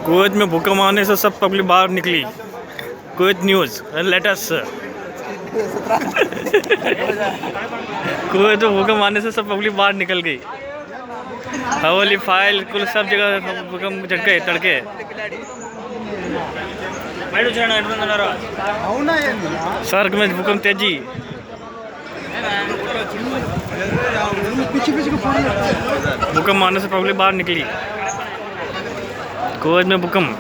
Kuwait में भूकंप आने से सब पब्लिक बाहर निकली। Kuwait news latest. कुवैत में भूकंप आने से सब पब्लिक बाहर निकल गई। हवेली फाइल कुल सब जगह भूकंप झटके तड़के। सर्क में भूकंप तेजी। भूकंप आने से पब्लिक बाहर निकली। कुवैत में भूकंप।